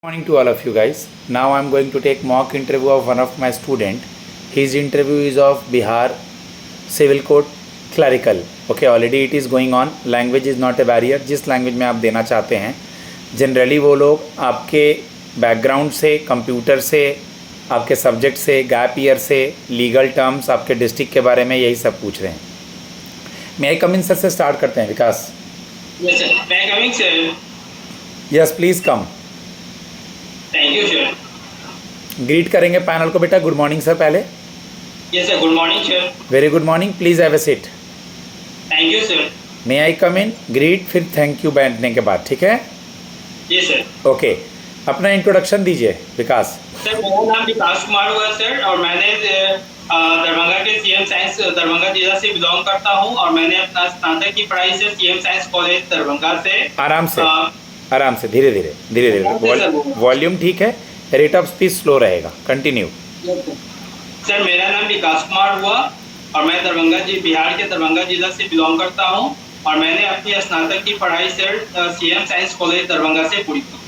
Morning to all of you guys. Now I am going to take mock interview of one of my student. His interview is of Bihar Civil Code Clerical. Okay, already it is going on. Language is not a barrier. जिस language में आप देना चाहते हैं generally वो लोग आपके background से, कंप्यूटर से, आपके सब्जेक्ट से, गैप ईयर से, लीगल टर्म्स, आपके डिस्ट्रिक्ट के बारे में यही सब पूछ रहे हैं. मैं आई कम इन सर से स्टार्ट करते हैं विकास. Yes, sir. May I come in, sir? Yes please come. Thank you, sir. Greet करेंगे पैनल को बेटा. गुड मॉर्निंग सर पहले. Yes, sir. Good morning, sir. Very good morning. Please have a seat. Thank you, sir. May I come in. Greet फिर thank you बैठने के बाद. ठीक है. Yes, sir. ओके अपना इंट्रोडक्शन दीजिए विकास. सर मेरा नाम विकास कुमार हुआ सर और मैंने दरभंगा के सीएम साइंस दरभंगा जिला से बिलोंग करता हूं और मैंने अपना स्नातक की पढ़ाई से सीएम साइंस कॉलेज दरभंगा से. आराम से धीरे धीरे. वॉल्यूम ठीक है. रेट ऑफ स्पीच स्लो रहेगा. कंटिन्यू. सर मेरा नाम विकास कुमार हुआ और मैं बिहार के दरभंगा जिला से बिलोंग करता हूं और मैंने अपनी स्नातक की पढ़ाई sir CM science college Darbhanga से पूरी की.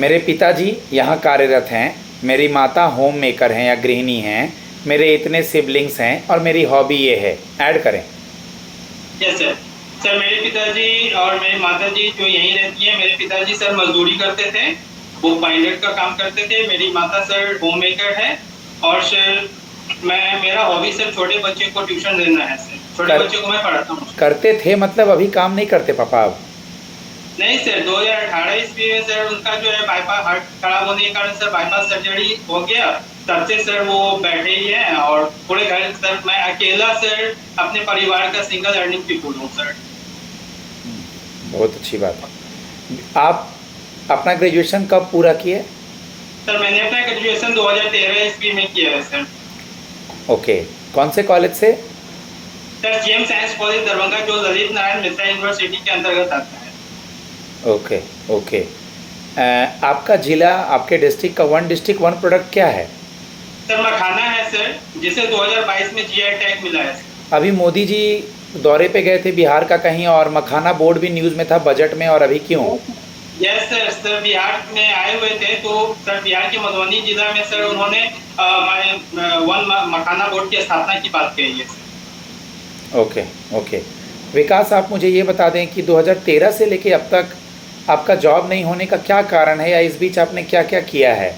मेरे पिताजी यहाँ कार्यरत हैं. मेरी माता होम मेकर हैं या गृहिणी हैं. मेरे इतने सिबलिंग्स हैं और मेरी हॉबी ये है. ऐड करें. Yes sir. सर मेरे पिताजी और मेरी माता जी जो यहीं रहती हैं. मेरे पिताजी सर मजदूरी करते थे, वो पायलट का काम करते थे. मेरी माता सर होम मेकर है और सर मेरा हॉबी सर छोटे बच्चे को ट्यूशन देना है सर. छोटे बच्चों को मैं पढ़ाता हूँ. करते थे मतलब अभी काम नहीं करते पापा अब? नहीं सर 2018 ईस्वी में सर उनका जो है बाईपास हार्ट खराब होने के कारण सर बाईपास सर्जरी हो गया. तब से सर वो बैठे ही हैं और पूरे घर सर मैं अकेला सर अपने परिवार का सिंगल अर्निंग पीपुल हूँ सर. बहुत अच्छी बात है. आप अपना ग्रेजुएशन कब पूरा किए? सर मैंने अपना ग्रेजुएशन 2013 ईस्वी में किया है सर. ओके कौन से कॉलेज से? Sir CM science college Darbhanga जो ललित नारायण मिश्रा यूनिवर्सिटी के अंतर्गत आता है. ओके. आपका जिला, आपके डिस्ट्रिक्ट का वन डिस्ट्रिक्ट वन प्रोडक्ट क्या है? सर मखाना है सर, जिसे 2022 में जीआई टैग मिला है. अभी मोदी जी दौरे पे गए थे बिहार का कहीं और मखाना बोर्ड भी न्यूज़ में था बजट में. और अभी क्यों? Yes sir. सर बिहार में आए हुए थे तो सर बिहार के मधुबनी जिला में सर उन्होंने मखाना बोर्ड की स्थापना की बात कही है सर. ओके. विकास आप मुझे ये बता दें कि 2013 से लेके अब तक आपका जॉब नहीं होने का क्या कारण है या इस बीच आपने क्या क्या किया है?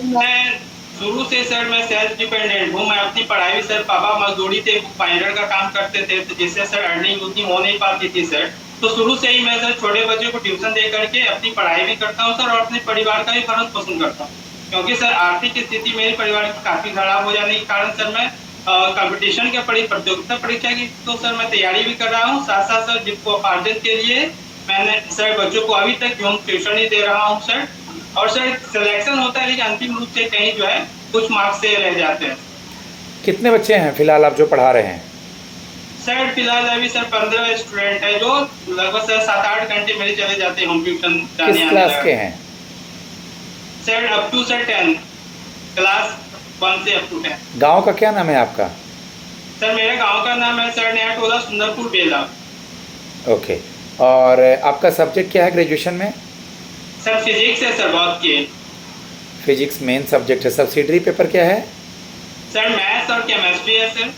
मैं शुरू से सर मैं सेल्फ डिपेंडेंट हूँ. मैं अपनी पढ़ाई भी सर पापा मजदूरी थे, पायलट का काम करते थे तो जिससे सर अर्निंग उतनी हो नहीं पाती थी सर. तो शुरू से ही मैं सर छोटे बच्चों को ट्यूशन दे करके अपनी पढ़ाई भी करता हूँ सर और अपने परिवार का भी भरण पोषण करता हूँ. क्योंकि सर आर्थिक स्थिति मेरे परिवार की काफ़ी खराब हो जाने के कारण सर मैं कंपटीशन के प्रतियोगिता परीक्षा की तो सर मैं तैयारी भी कर रहा हूँ. साथ साथ सर जिसको उपार्जन के लिए मैंने सर बच्चों को अभी तक होम ट्यूशन ही दे रहा हूँ सर. और सर सिलेक्शन होता है लेकिन अंतिम रूप से कहीं जो है कुछ मार्क्स से रह जाते हैं. कितने बच्चे हैं फिलहाल आप जो पढ़ा रहे हैं? सर फिलहाल अभी सर 15 स्टूडेंट है जो लगभग सर 7-8 घंटे मेरे चले जाते हैं होम ट्यूशन. किस क्लास के हैं? Sir up to sir 10 class 1 से अप टू 10. गांव का क्या नाम है आपका? सर मेरे गांव का नाम है सर नया टोला सुंदरपुर बेला. ओके. और आपका सब्जेक्ट क्या है ग्रेजुएशन में? सर फिजिक्स है सर. बहुत की फिजिक्स मेन सब्जेक्ट है. सब्सिडरी पेपर क्या है? सर मैथ्स और केमिस्ट्री है सर.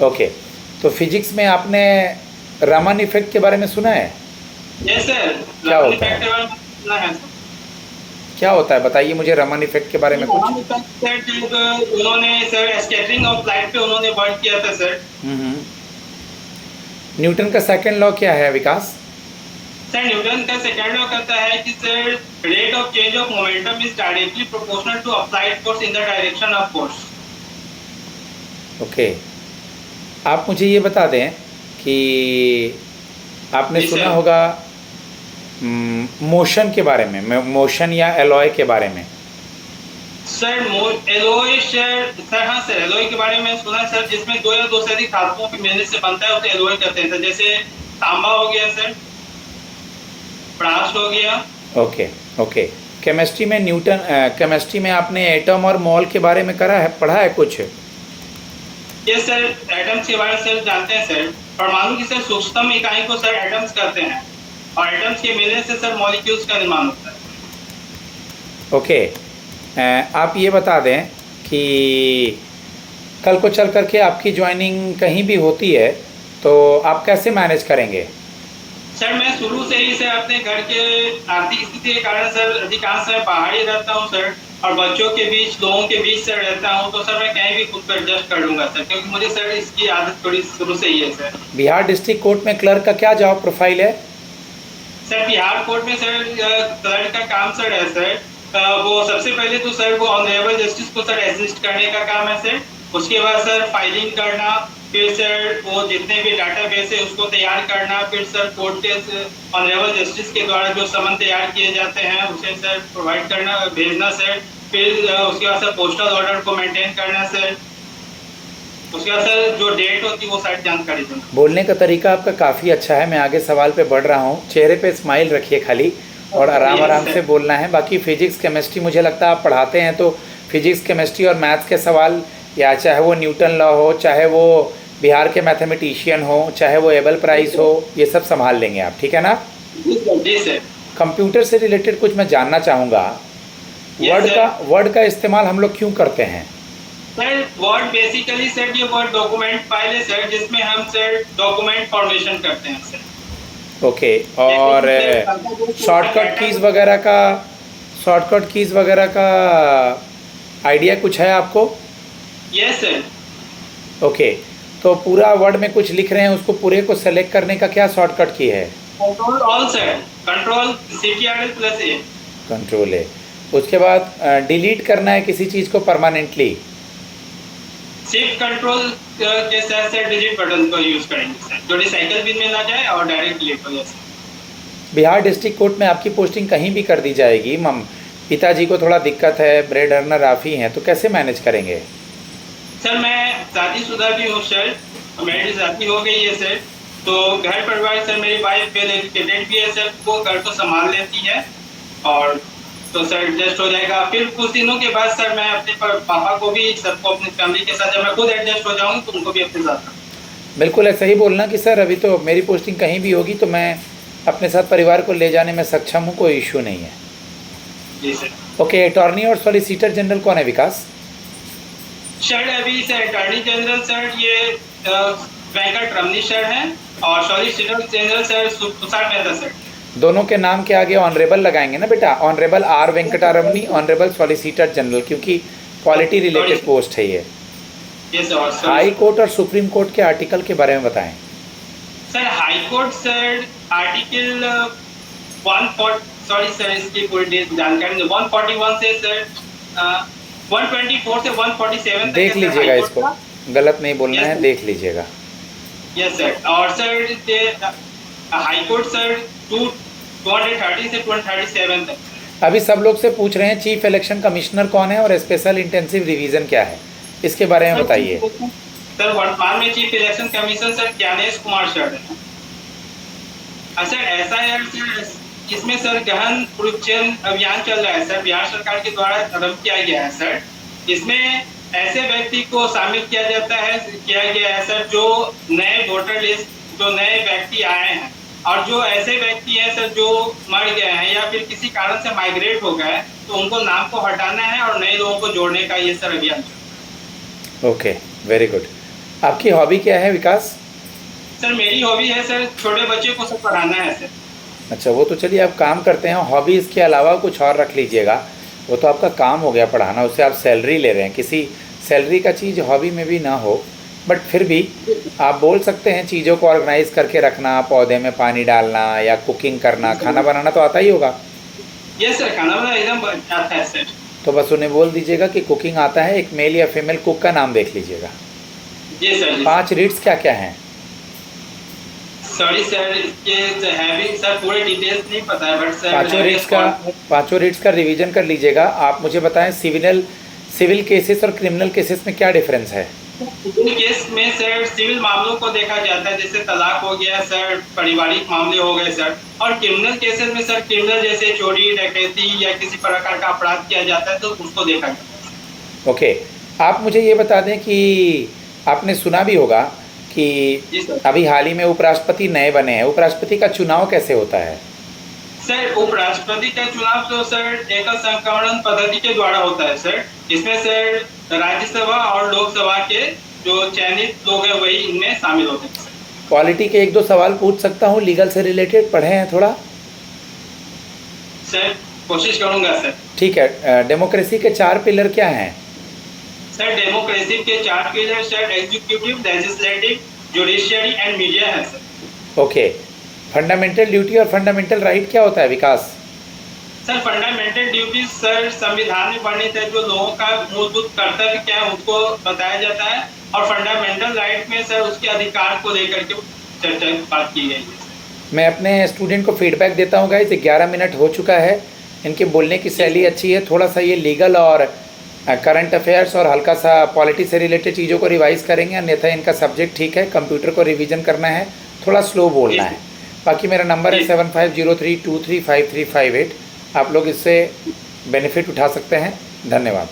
ओके. तो फिजिक्स में आपने रमन इफेक्ट के बारे में सुना है? Yes sir. क्या होता है? क्या होता है बताइए मुझे रमन इफेक्ट के बारे में कुछ. उन्होंने सर स्कैटरिंग ऑफ लाइट पे उन्होंने वर्क किया था सर. न्यूटन का सेकंड लॉ क्या है विकास? सर न्यूटन का सेकंड लॉ कहता है कि sir rate of change of momentum is directly proportional to applied force in the direction of force. Okay. आप मुझे ये बता दें कि आपने सुना होगा मोशन के बारे में, मोशन या एलॉय के बारे में. सर एलॉय सर हाँ सर एलॉय के बारे में सुना सर. जिसमें दो या दो से अधिक धातुओं के मिलने से बनता है उसे एलॉय कहते हैं सर. जैसे तांबा हो गया सर, ब्रास हो गया. ओके. केमिस्ट्री में केमिस्ट्री में आपने एटम और मॉल के बारे में पढ़ा है कुछ? Yes sir. एटम्स के बारे में सर जानते हैं सर. परमाणु की सर सूक्ष्मतम इकाई को सर एटम्स कहते हैं और एटम्स के मिलने से सर मॉलिक्यूल्स का निर्माण होता है. ओके। आप ये बता दें कि कल को चल करके आपकी ज्वाइनिंग कहीं भी होती है तो आप कैसे मैनेज करेंगे? सर मैं शुरू से ही सर अपने घर के आर्थिक स्थिति के कारण सर अधिकांश समय बाहर ही रहता हूँ सर, और बच्चों के बीच लोगों के बीच सर रहता हूँ, तो सर मैं कहीं भी खुद को एडजस्ट कर लूँगा सर, क्योंकि मुझे सर इसकी आदत थोड़ी शुरू से ही है सर। बिहार डिस्ट्रिक्ट कोर्ट में क्लर्क का क्या जॉब प्रोफाइल है? सर बिहार कोर्ट में सर क्लर्क का काम सर है सर, वो सबसे पहले तो सर वो ऑनरेबल जस्टिस को सर असिस्ट करने का काम है सर। उसके बाद सर फाइलिंग करना, फिर सर वो जितने भी डाटाबेस है उसको तैयार करना, फिर सर कोर्ट के ऑनरेबल जस्टिस के द्वारा जो समन तैयार किए जाते हैं उसे सर प्रोवाइड करना, भेजना सर। फिर उसके बाद सर पोस्टल ऑर्डर को मेंटेन करना सर। उसके बाद सर जो डेट होती है वो सारी जानकारी देना। बोलने का तरीका आपका काफ़ी अच्छा है। मैं आगे सवाल पे बढ़ रहा हूँ। चेहरे पे स्माइल रखिए खाली, और आराम आराम से बोलना है। बाकी फिजिक्स केमिस्ट्री मुझे लगता है आप पढ़ाते हैं, तो फिजिक्स केमिस्ट्री और मैथ्स के सवाल, या चाहे वो न्यूटन लॉ हो, चाहे वो बिहार के मैथमेटिशियन हो, चाहे वो एबल प्राइज़ हो, ये सब संभाल लेंगे आप, ठीक है ना? जी सर। कंप्यूटर से रिलेटेड कुछ मैं जानना चाहूँगा। वर्ड का इस्तेमाल हम लोग क्यों करते हैं? सर वर्ड बेसिकली सर ये वर्ड डॉक्यूमेंट फाइल है सर, जिसमें हम सर डॉक्यूमेंट फॉर्मेशन करते हैं सर। ओके। और शॉर्टकट कीज़ वगैरह का आइडिया कुछ है आपको? Yes sir. ओके। तो पूरा वर्ड में कुछ लिख रहे हैं, उसको पूरे को सेलेक्ट करने का क्या शॉर्टकट की है? Control all sir, control CTRL+A। Control है। उसके बाद डिलीट करना है किसी चीज़ को परमानेंटली, शिफ्ट कंट्रोल के साथ सर डिलीट बटन को यूज करेंगे सर, जो रिसाइकल बिन में ना जाए और डायरेक्ट डिलीट हो जाए सर। बिहार डिस्ट्रिक्ट कोर्ट में आपकी पोस्टिंग कहीं भी कर दी जाएगी। पिताजी को थोड़ा दिक्कत है, ब्रेड अर्नर आप ही हैं, तो कैसे मैनेज करेंगे? सर मैं शादीशुदा भी हूँ सर, मेरी शादी हो गई है सर, तो घर परिवार सर मेरी वाइफ वेल एजुकेटेड भी है सर, वो घर को संभाल लेती है, और तो सर एडजस्ट हो जाएगा। फिर कुछ दिनों के बाद सर मैं अपने पापा को भी, सबको अपनी फैमिली के साथ, जब मैं खुद एडजस्ट हो जाऊँगी तो उनको भी अपने साथ। बिल्कुल ऐसा ही बोलना कि सर अभी तो मेरी पोस्टिंग कहीं भी होगी तो मैं अपने साथ परिवार को ले जाने में सक्षम हूँ, कोई इशू नहीं है। जी सर। ओके। अटॉर्नी और सॉलिसिटर जनरल कौन है विकास? सर अभी सर अटॉर्नी जनरल सर ये वेंकट रमनी सर हैं, और solicitor general sir Tushar Mehta sir. दोनों के नाम के आगे ऑनरेबल लगाएंगे ना बेटा? Honourable R Venkataramani, honourable solicitor general, क्योंकि क्वालिटी रिलेटेड पोस्ट है ये। हाई कोर्ट और सुप्रीम कोर्ट के आर्टिकल के बारे में बताएं। Sir high court sir article 140, sir इसकी पूरी जानकारी 141 से सर 124 से 147 देख लीजिएगा, इसको गलत नहीं बोलना है, देख लीजिएगा। Yes sir. और सर हाई कोर्ट सर 230 से 237 तक। अभी सब लोग से पूछ रहे हैं चीफ इलेक्शन कमिश्नर कौन है और स्पेशल इंटेंसिव रिवीजन क्या है, इसके बारे में बताइए। सर वर्तमान में chief election commissioner sir Gyanesh Kumar sir है। सर ऐसा है सर, इसमें सर गहन पुनरीक्षण अभियान चल रहा है सर, बिहार सरकार के द्वारा आरंभ किया गया है सर। इसमें ऐसे व्यक्ति को शामिल किया गया है सर, जो नए वोटर लिस्ट, जो नए व्यक्ति आए हैं, और जो ऐसे व्यक्ति हैं सर जो मर गए हैं या फिर किसी कारण से माइग्रेट हो गए, तो उनको नाम को हटाना है और नए लोगों को जोड़ने का ये सर अभियान। Okay, very good. आपकी हॉबी क्या है विकास? सर मेरी हॉबी है सर छोटे बच्चे को सब पढ़ाना है सर। अच्छा, वो तो चलिए आप काम करते हैं, हॉबी इसके अलावा कुछ और रख लीजिएगा। वो तो आपका काम हो गया पढ़ाना, उससे आप सैलरी ले रहे हैं। किसी सैलरी का चीज़ हॉबी में भी ना हो, बट फिर भी आप बोल सकते हैं चीज़ों को ऑर्गेनाइज करके रखना, पौधे में पानी डालना या कुकिंग करना। खाना बनाना तो आता ही होगा? यस सर, खाना बनाना एकदम आता है सर। तो बस उन्हें बोल दीजिएगा कि कुकिंग आता है, एक मेल या फीमेल कुक का नाम देख लीजिएगा। जी सर। 5 रीड्स क्या क्या हैं? सॉरी सर, ये है भी सर पूरे डिटेल्स नहीं पता है, बट सर पाँचों रीड्स का रिवीजन कर लीजिएगा। आप मुझे बताएं सिविल केसेस और क्रिमिनल केसेस में क्या डिफरेंस है? सिविल केस में सर सिविल मामलों को देखा जाता है, जैसे तलाक हो गया सर, पारिवारिक मामले हो गए सर। और क्रिमिनल केसेस में सर क्रिमिनल जैसे चोरी, डकैती या किसी प्रकार का अपराध किया जाता है तो उसको देखा जाता है। ओके, आप मुझे ये बता दें कि आपने सुना भी होगा कि अभी हाल ही में उपराष्ट्रपति नए बने हैं। उपराष्ट्रपति का चुनाव कैसे होता है? सर उपराष्ट्रपति का चुनाव तो सर एकल संक्रमण पद्धति के द्वारा होता है सर। इसमें सर राज्यसभा और लोकसभा के जो चयनित लोग हैं वही इनमें शामिल होते हैं सर। पॉलिटी के एक दो सवाल पूछ सकता हूँ लीगल से रिलेटेड, पढ़े हैं थोड़ा? सर कोशिश करूंगा सर। ठीक है। डेमोक्रेसी के 4 पिलर क्या हैं? सर डेमोक्रेसी के 4 pillar sir executive, legislative, judiciary and media है सर। ओके। फंडामेंटल ड्यूटी और फंडामेंटल राइट क्या होता है Vikas? Sir fundamental duty sir संविधान में वर्णित है, जो लोगों का मूलभूत कर्तव्य क्या है उसको बताया जाता है, और फंडामेंटल राइट में सर उसके अधिकार को लेकर के चर्चा बात की गई है। मैं अपने स्टूडेंट को फीडबैक देता हूँ गाइस, 11 मिनट हो चुका है, इनके बोलने की शैली अच्छी है, थोड़ा सा ये लीगल और करंट अफेयर्स और हल्का सा पॉलिटी से रिलेटेड चीज़ों को रिवाइज करेंगे, अन्यथा इनका सब्जेक्ट ठीक है, कंप्यूटर को रिवीजन करना है, थोड़ा स्लो बोलना है। बाकी मेरा नंबर है 7503235358, आप लोग इससे बेनिफिट उठा सकते हैं। धन्यवाद।